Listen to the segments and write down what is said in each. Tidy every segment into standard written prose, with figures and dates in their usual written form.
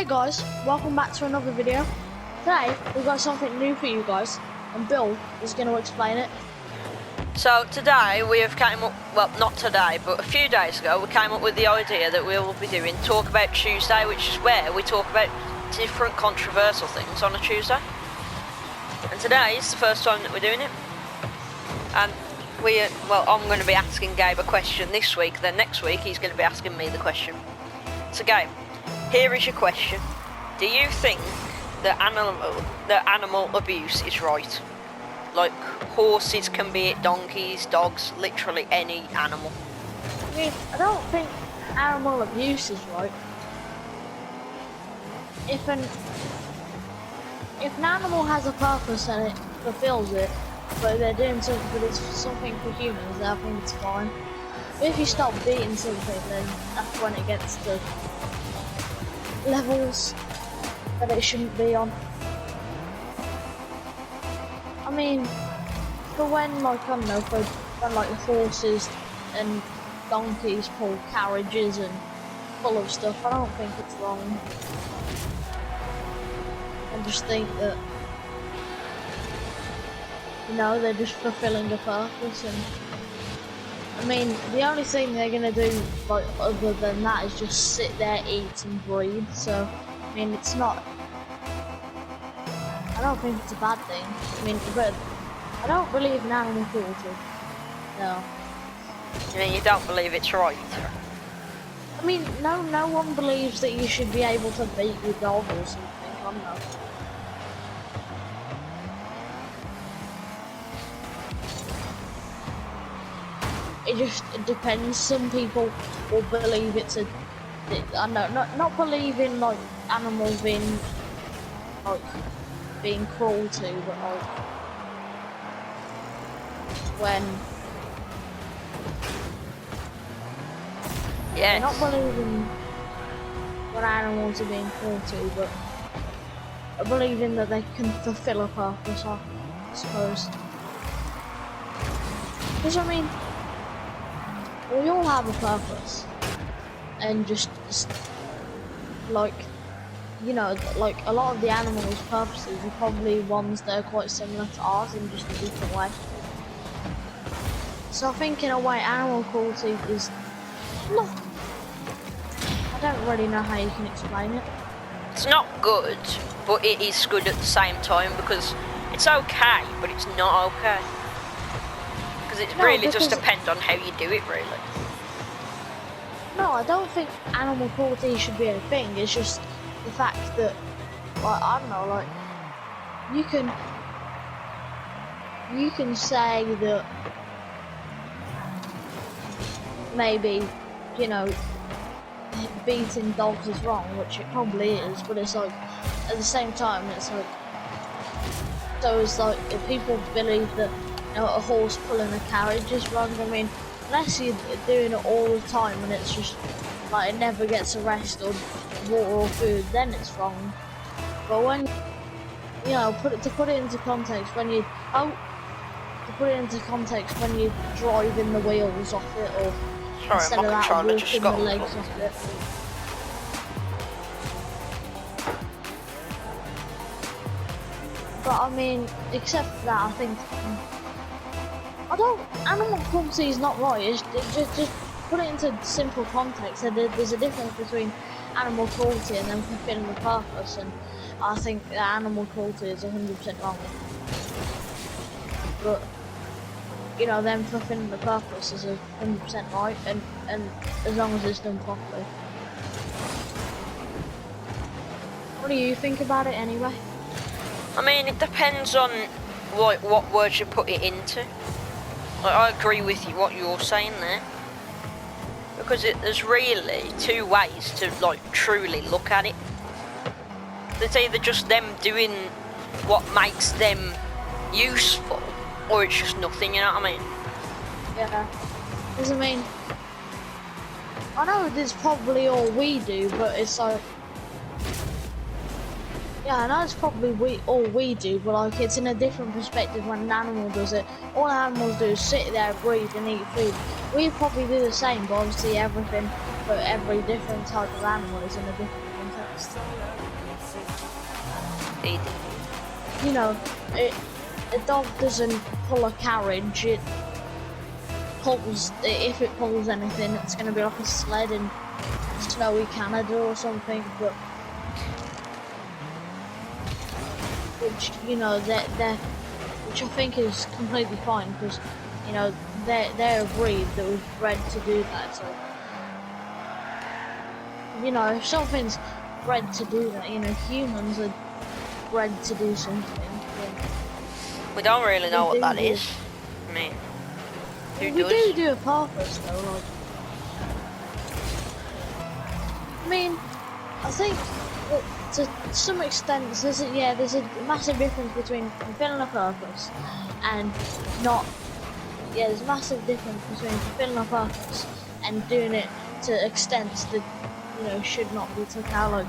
Hey guys, welcome back to another video. Today we've got something new for you guys, and Bill is going to explain it. So today we have came up, well not today, but a few days ago we came up with the idea that we will be doing Talk About Tuesday, which is where we talk about different controversial things on a Tuesday. And today is the first time that we're doing it. And I'm going to be asking Gabe a question this week, then next week he's going to be asking me the question. So Gabe, here is your question. Do you think that animal abuse is right? Like horses can be it, donkeys, dogs, literally any animal. I mean, I don't think animal abuse is right. If an animal has a purpose and it fulfills it, but they're doing something, but it's something for humans, then I think it's fine. But if you stop beating something, then that's when it gets to levels that it shouldn't be on. I mean, for when, like, I don't know, for when, like, horses and donkeys pull carriages and full of stuff, I don't think it's wrong. I just think that, you know, they're just fulfilling a purpose, and I mean, the only thing they're gonna do, like, other than that is just sit there, eat and breathe, so, I mean, it's not, I don't think it's a bad thing. I mean, but I don't believe in animal cruelty. No. I mean, you don't believe it's right? I mean, no one believes that you should be able to beat your dog or something. I don't know. It depends. Some people will believe it's a. I know, not believe in like animals being like being cruel to, but like when yes. Not believing when animals are being cruel to, but believing that they can fulfill a purpose, I suppose. Because I mean, we all have a purpose, and just like, you know, like a lot of the animals' purposes are probably ones that are quite similar to ours in just a different way. So I think in a way animal cruelty is not, I don't really know how you can explain it. It's not good, but it is good at the same time, because it's okay, but it's not okay. Because it really just depends on how you do it, really. No, I don't think animal cruelty should be a thing. It's just the fact that, like, I don't know, like, you can say that maybe, you know, beating dogs is wrong, which it probably is, but it's like, at the same time, it's like, so it's like, if people believe that, you know, a horse pulling a carriage is wrong, I mean, unless you're doing it all the time and it's just, like, it never gets a rest or water or food, then it's wrong. But when, you know, to put it into context, when you're driving the wheels off it, or instead of that, walking the legs off it. But I mean, except for that, I think animal cruelty is not right. It's just put it into simple context. There's a difference between animal cruelty and then fulfilling the purpose, and I think that animal cruelty is 100% wrong. But, you know, them fulfilling the purpose is 100% right, and as long as it's done properly. What do you think about it anyway? I mean, it depends on what words you put it into. Like, I agree with you what you're saying there, because there's really two ways to, like, truly look at it. It's either just them doing what makes them useful, or it's just nothing, you know what I mean? Yeah. Because I mean, I know this is probably all we do, but it's like, yeah, I know it's probably all we do, but like, it's in a different perspective when an animal does it. All animals do is sit there, breathe and eat food. We probably do the same, but obviously everything for every different type of animal is in a different context. You know, a dog doesn't pull a carriage. It pulls. If it pulls anything, it's going to be like a sled in snowy Canada or something. But which, you know, they're which I think is completely fine, because, you know, they're a breed that was bred to do that. So, you know, if something's bred to do that, you know, humans are bred to do something. We don't really know what that is. I mean, who does? We do a purpose though, like. I mean, I think that to some extent there's a massive difference between fulfilling a purpose and not. Yeah, there's a massive difference between fulfilling a purpose and doing it to extents that, you know, should not be took out. Like,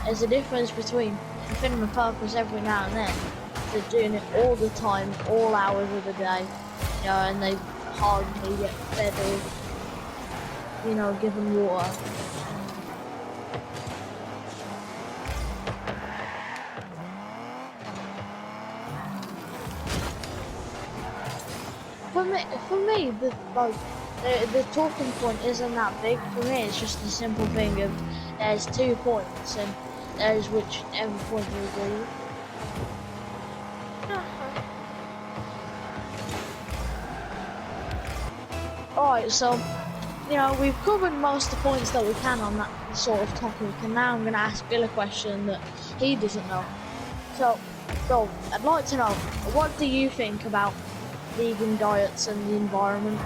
there's a difference between fulfilling a purpose every now and then to doing it all the time, all hours of the day, you know, and they hardly get fed or, you know, given water. For me, the talking point isn't that big. For me, it's just a simple thing of there's 2 points and there's whichever point you agree with. Alright, so, you know, we've covered most of the points that we can on that sort of topic, and now I'm going to ask Bill a question that he doesn't know. So, Bill, I'd like to know, what do you think about vegan diets and the environment?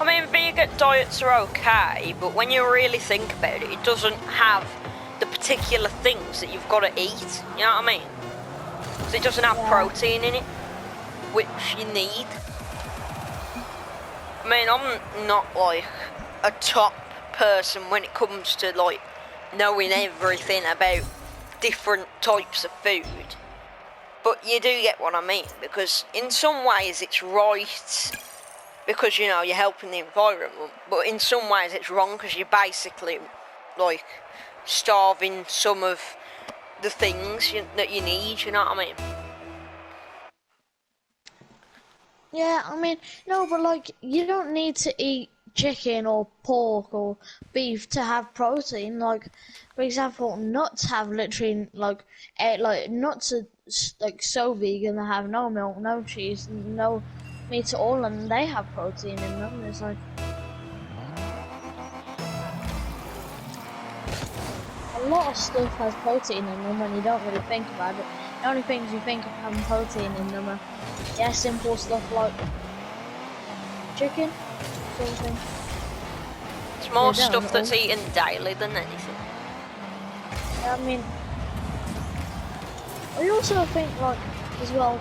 I mean, vegan diets are okay, but when you really think about it, it doesn't have the particular things that you've got to eat, you know what I mean? Because it doesn't have protein in it, which you need. I mean, I'm not like a top person when it comes to like knowing everything about different types of food, but you do get what I mean, because in some ways it's right because, you know, you're helping the environment, but in some ways it's wrong because you're basically like starving some of the things that you need, you know what I mean? Yeah, I mean, no, but like, you don't need to eat chicken or pork or beef to have protein. Like, for example, nuts have literally like nuts are like so vegan, they have no milk, no cheese, no meat at all, and they have protein in them. It's like a lot of stuff has protein in them when you don't really think about it. The only things you think of having protein in them are, yeah, simple stuff like chicken, sort of thing. It's more stuff that's eaten daily than anything. I mean, I also think, like, as well,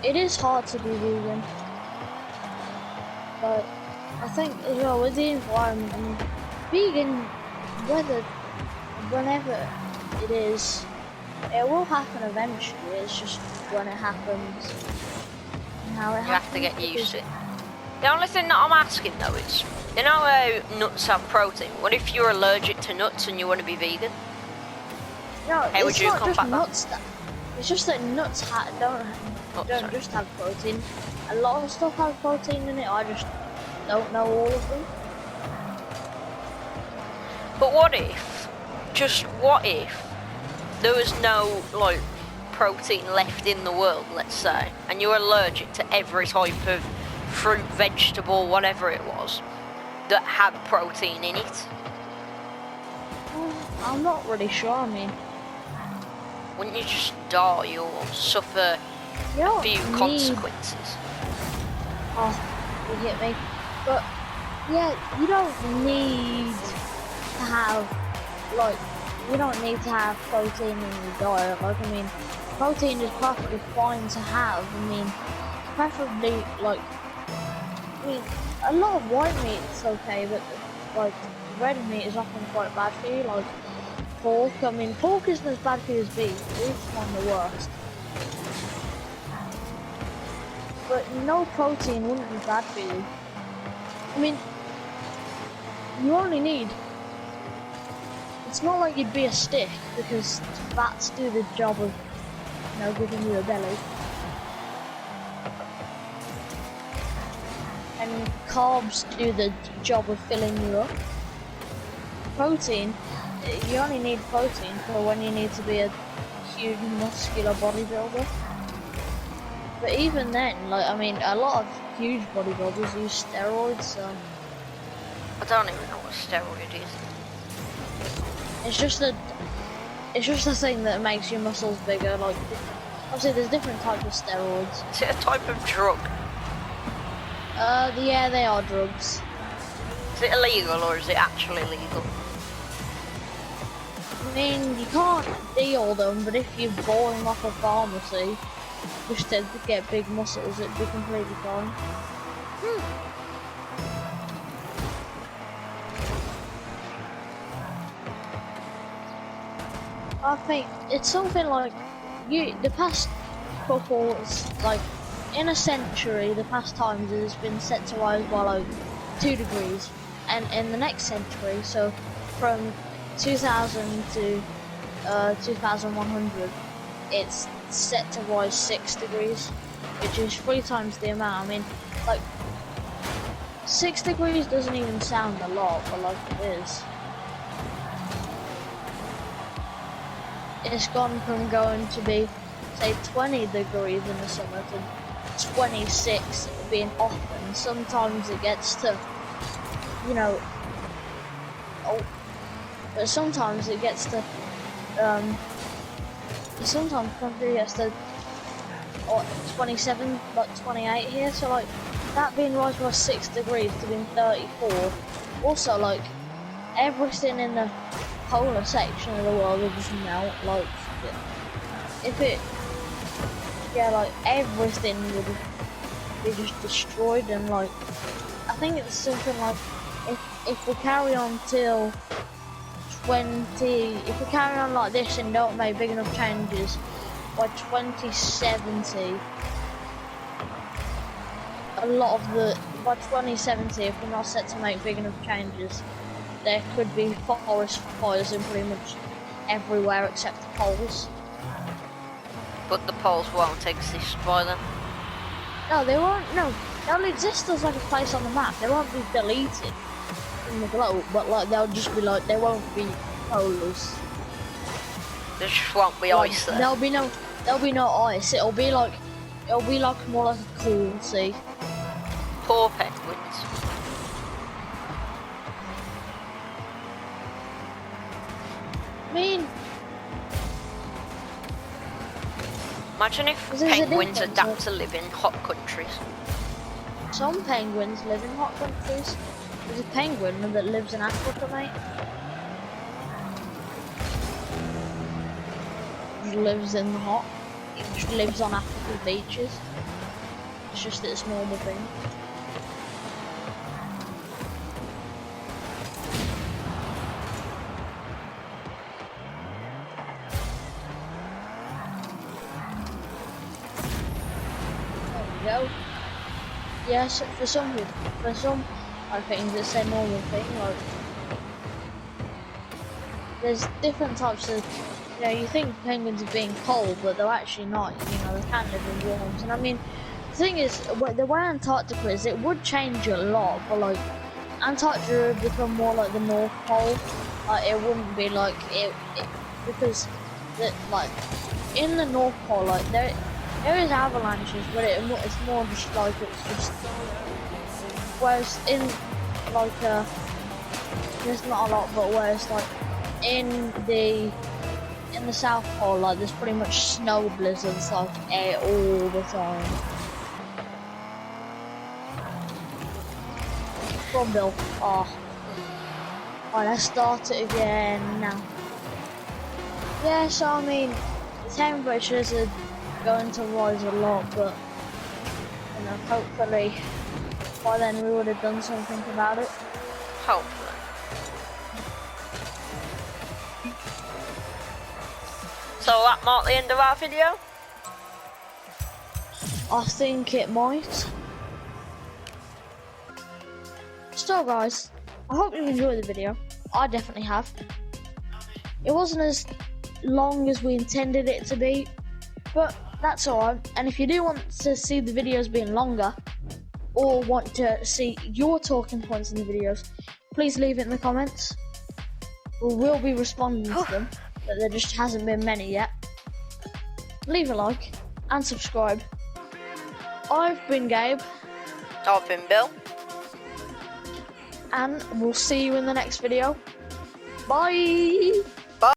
it is hard to be vegan, but I think as well with the environment, I mean, vegan, whenever it is, it will happen eventually. It's just when it happens and how it happens. You have to get used to it. The only thing that I'm asking though is, you know how nuts have protein? What if you're allergic to nuts and you want to be vegan? No, how would you combat nuts that? It's just that nuts don't just have protein. A lot of stuff has protein in it. I just don't know all of them. But what if, just what if, there was no like protein left in the world, let's say, and you're allergic to every type of fruit, vegetable, whatever it was, that had protein in it? I'm not really sure. I mean, wouldn't you just die or suffer a few consequences? Oh, you get me? But yeah, you don't need to have protein in your diet. Like, I mean, protein is perfectly fine to have. I mean, preferably like, I mean, a lot of white meat is okay, but like red meat is often quite bad for you. Like pork. I mean, pork isn't as bad for you as beef. Beef's one of the worst. But no protein wouldn't be bad for you. I mean, you only need. It's not like you'd be a stick because fats do the job of, giving you a belly. And carbs do the job of filling you up. Protein, you only need protein for when you need to be a huge muscular bodybuilder. But even then, a lot of huge bodybuilders use steroids, so... I don't even know what steroid is. It's just a thing that makes your muscles bigger, like... Obviously, there's different types of steroids. Is it a type of drug? Yeah, they are drugs. Is it illegal or is it actually legal? I mean, you can't deal them, but if you bought them off a pharmacy, just to get big muscles, it'd be completely fine. I think it's something like the past couple, like in a century, the past times it has been set to rise by like 2 degrees, and in the next century, so from 2000 to 2100, it's set to rise 6 degrees, which is 3 times the amount. I mean, like 6 degrees doesn't even sound a lot, but like it is. It's gone from going to be, say, 20 degrees in the summer to 26 being often. Sometimes it gets to, but sometimes it gets to, sometimes country gets to 27, like 28 here. So like that being rise by 6 degrees to being 34. Also, like everything in the polar section of the world would just melt. Like like everything would be just destroyed, and like I think it's something like if we carry on till if we carry on like this and don't make big enough changes by 2070, by 2070, if we're not set to make big enough changes, there could be forest fires in pretty much everywhere except the poles. But the poles won't exist by then. No, they won't. No, they'll exist as like a place on the map. They won't be deleted from the globe, but like they'll just be like there won't be poles. There just won't be ice there. There'll be no ice. It'll be like more like a cool sea. Poor penguins. I mean, imagine if there's a penguins difference, adapt to live in hot countries. some penguins live in hot countries. There's a penguin that lives in Africa, mate. He lives in the hot. He just lives on African beaches. It's just its normal thing. There we go. Yes, for some I think it's a normal thing. Like, there's different types of, you think penguins are being cold, but they're actually not. They can live in warms. And I mean, the thing is, the way Antarctica is, it would change a lot, but like, Antarctica would become more like the North Pole. Like, it wouldn't be like it because in the North Pole, like there is avalanches, but it's more just like whereas in like there's not a lot, but whereas like in the South Pole, like there's pretty much snow blizzards like all the time. From Bill. Alright, let's start it again now. Yeah, so I mean, temperatures are going to rise a lot, but hopefully by then we would have done something about it. Hopefully. So that marked the end of our video? I think it might. So guys, I hope you enjoyed the video. I definitely have. It wasn't as long as we intended it to be, but that's alright. And if you do want to see the videos being longer, or want to see your talking points in the videos, please leave it in the comments. We will be responding to them, but there just hasn't been many yet. Leave a like and subscribe. I've been Gabe. I've been Bill. And we'll see you in the next video. Bye!